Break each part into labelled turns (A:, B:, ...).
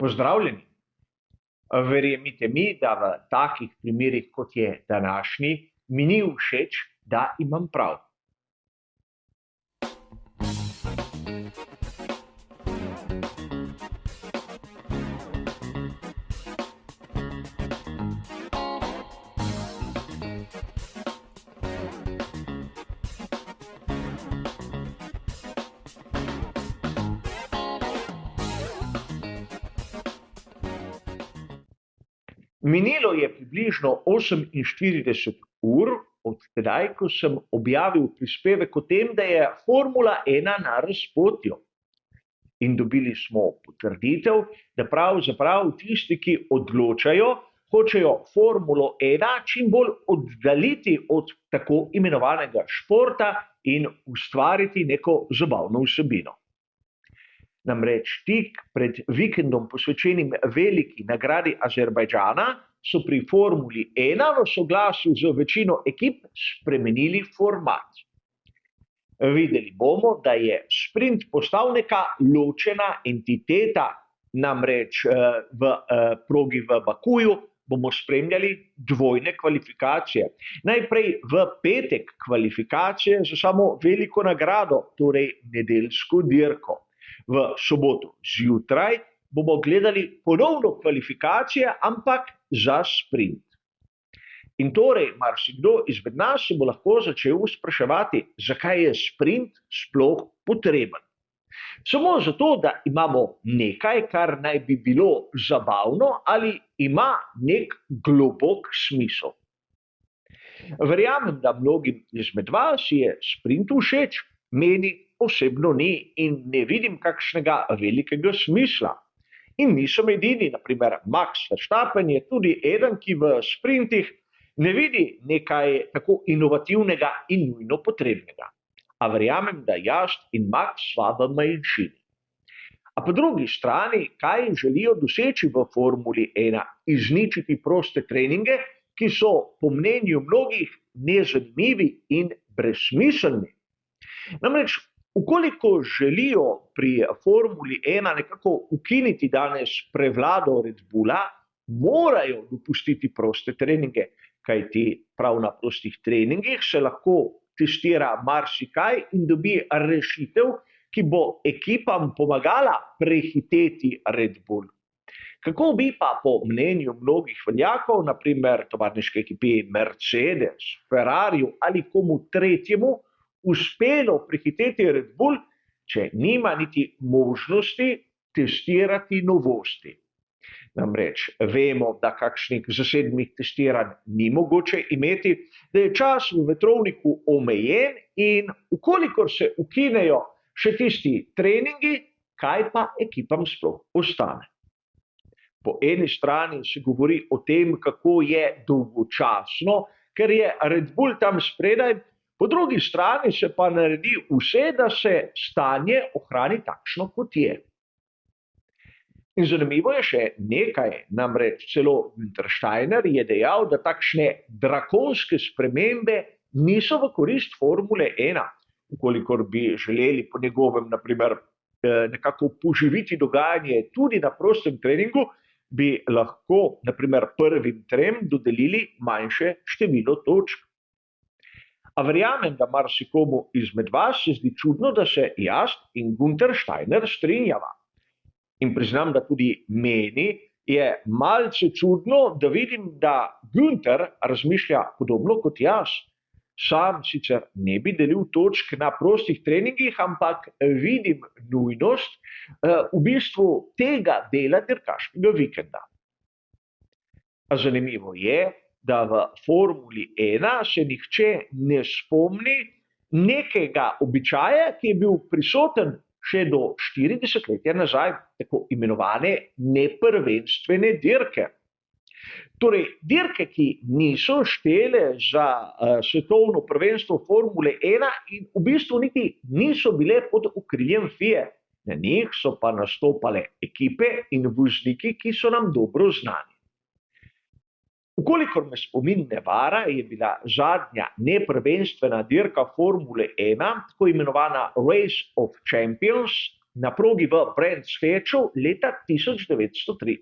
A: Pozdravljeni. Verjemite mi, da v takih primerih, kot je današnji, mi ni všeč, da imam prav. Minilo je približno 48 ur od tedaj, ko sem objavil prispevek o tem, da je Formula 1 na razpotju. In dobili smo potrditev, da pravzaprav tisti, ki odločajo, hočejo Formulo 1 čim bolj oddaljiti od tako imenovanega športa in ustvariti neko zabavno vsebino. Namreč tik pred vikendom posvečenim veliki nagradi Azerbajdžana so pri Formuli 1 v soglasju z večino ekip spremenili format. Videli bomo, da je sprint postal neka ločena entiteta, namreč v progi v Bakuju bomo spremljali dvojne kvalifikacije. Najprej v petek kvalifikacije za samo veliko nagrado, torej nedeljsko dirko. V soboto zjutraj bomo gledali ponovno kvalifikacije, ampak za sprint. In torej, marsikdo izmed nas se bo lahko začel spraševati, zakaj je sprint sploh potreben. Samo zato, da imamo nekaj, kar naj bi bilo zabavno ali ima nek globok smisel. Verjamem, da mnogim izmed vas je sprint všeč, meni osebno ni in ne vidim kakšnega velikega smisla. In nisem edini, naprimer Max Verstappen je tudi eden, ki v sprintih ne vidi nekaj tako inovativnega in nujno potrebnega. A verjamem, da jaz in Max sva v manjšini. A po drugi strani, kaj želijo doseči v Formuli 1? Izničiti proste treninge, ki so po mnenju mnogih nezanimivi in brezsmiselni. Namreč, ukoliko želijo pri Formuli 1 nekako ukiniti danes prevlado Red Bulla, morajo dopustiti proste treninge, kajti prav na prostih treningih se lahko testira marsikaj in dobi rešitev, ki bo ekipam pomagala prehiteti Red Bull. Kako bi pa po mnenju mnogih veljakov, naprimer tovarniške ekipi Mercedes, Ferrariju ali komu tretjemu, uspelo prehiteti Red Bull, če nima niti možnosti testirati novosti. Namreč vemo, da kakšnih zasebnih testiranj ni mogoče imeti, da je čas v vetrovniku omejen in ukolikor se ukinejo še tisti treningi, kaj pa ekipam sploh ostane. Po eni strani se govori o tem, kako je dolgočasno, ker je Red Bull tam spredaj, po drugi strani se pa naredi vse, da se stanje ohrani takšno, kot je. In zanimivo je še nekaj, namreč celo Günther Steiner je dejal, da takšne drakonske spremembe niso v korist Formule 1. Ukolikor bi želeli po njegovem, naprimer, nekako poživiti dogajanje tudi na prostem treningu, bi lahko, naprimer, prvim trem dodelili manjše število točk. A verjamem, da marsikomu izmed vas se zdi čudno, da se jaz in Günther Steiner strinjava. In priznam, da tudi meni je malce čudno, da vidim, da Günther razmišlja podobno kot jaz. Sam sicer ne bi delil točk na prostih treningih, ampak vidim nujnost v bistvu tega dela dirkaškega vikenda. A zanimivo je, da v Formuli 1 se nihče ne spomni nekega običaja, ki je bil prisoten še do 40 let nazaj, tako imenovane neprvenstvene dirke. Torej, dirke, ki niso štele za svetovno prvenstvo Formule 1 in v bistvu niti niso bile pod okriljem FIA. Na njih so pa nastopale ekipe in vozniki, ki so nam dobro znani. Ukolikor me spomin ne vara, je bila zadnja neprvenstvena dirka Formule 1, tako imenovana Race of Champions, na progi v Brands Hatchu leta 1983.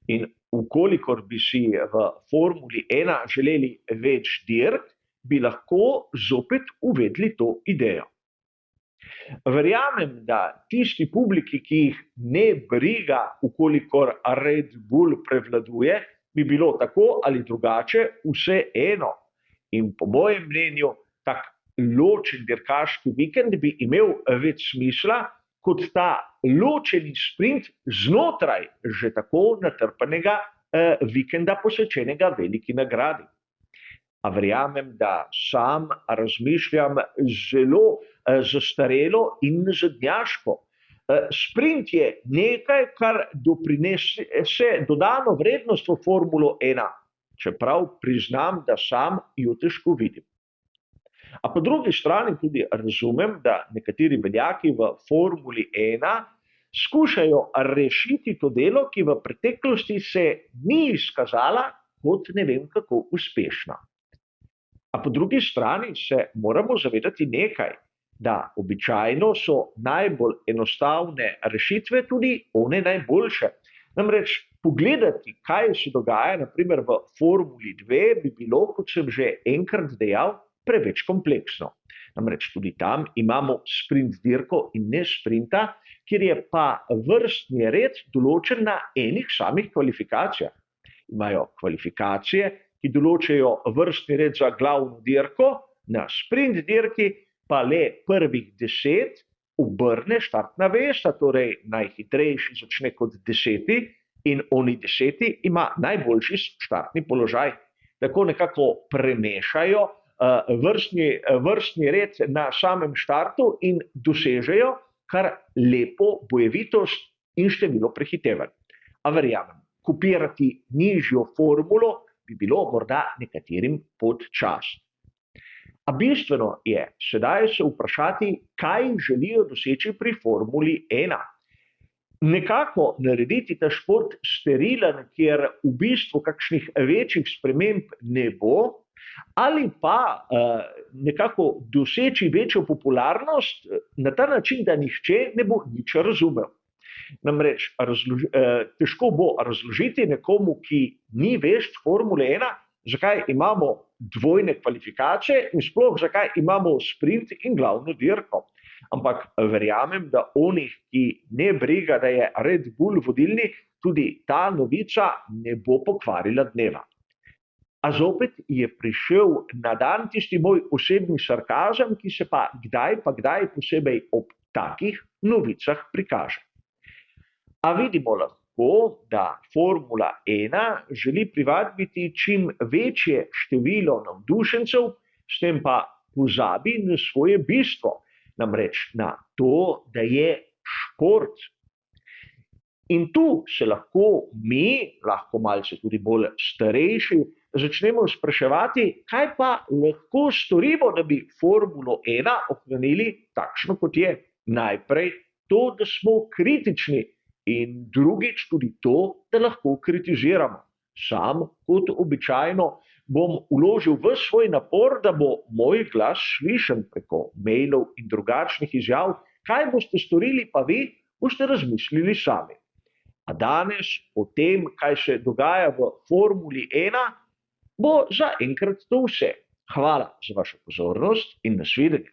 A: In ukolikor bi si v Formuli 1 želeli več dirk, bi lahko zopet uvedli to idejo. Verjamem, da tisti publiki, ki jih ne briga, ukolikor Red Bull prevladuje, bi bilo tako ali drugače vseeno. In po mojem mnenju, tak ločen dirkaški vikend bi imel več smisla, kot ta ločeni sprint znotraj že tako natrpanega vikenda, posvečenega veliki nagradi. A verjamem, da sam razmišljam zelo zastarelo in nazadnjaško. Sprint je nekaj, kar doprinese dodano vrednost v Formulo 1, čeprav priznam, da sam jo težko vidim. A po drugi strani tudi razumem, da nekateri veljaki v Formuli 1 skušajo rešiti to delo, ki v preteklosti se ni izkazala kot ne vem kako uspešna. A po drugi strani se moramo zavedati nekaj, da običajno so najbolj enostavne rešitve tudi one najboljše. Namreč pogledati, kaj se dogaja na primer v Formuli 2, bi bilo, kot sem že enkrat dejal, preveč kompleksno. Namreč tudi tam imamo sprint dirko in ne sprinta, kjer je pa vrstni red določen na enih samih kvalifikacijah. Imajo kvalifikacije, ki določajo vrstni red za glavno dirko, na sprint dirki pa le prvih 10 obrne štartna vesta, torej najhitrejši začne kot 10. in oni 10. ima najboljši štartni položaj. Tako nekako premešajo vrstni red na samem štartu in dosežejo kar lepo bojevitost in število prehitevanj. A verjamem, kopirati nižjo formulo bi bilo morda nekaterim pod čas. A bistveno je sedaj se vprašati, kaj želijo doseči pri Formuli 1. Nekako narediti ta šport sterilen, kjer v bistvu kakšnih večjih sprememb ne bo, ali pa nekako doseči večjo popularnost na ta način, da nihče ne bo nič razumel. Namreč težko bo razložiti nekomu, ki ni vešč Formule 1, zakaj imamo dvojne kvalifikacije in sploh zakaj imamo sprint in glavno dirko. Ampak verjamem, da onih, ki ne briga, da je Red Bull vodilni, tudi ta novica ne bo pokvarila dneva. A zopet je prišel na dan tisti moj osebni sarkazem, ki se pa kdaj posebej ob takih novicah prikaže. A vidimo lahko, da Formula 1 želi privabiti čim večje število navdušencev, s tem pa pozabi na svoje bistvo, namreč na to, da je šport. In tu se lahko mi, lahko malce tudi bolj starejši, začnemo spraševati, kaj pa lahko storimo, da bi Formulo 1 ohranili takšno, kot je. Najprej to, da smo kritični, in drugič tudi to, da lahko kritiziramo. Sam, kot običajno, bom vložil ves svoj napor, da bo moj glas slišen preko mailov in drugačnih izjav. Kaj boste storili pa vi, boste razmislili sami. A danes o tem, kaj se dogaja v Formuli 1, bo zaenkrat to vse. Hvala za vašo pozornost in nasvidenje.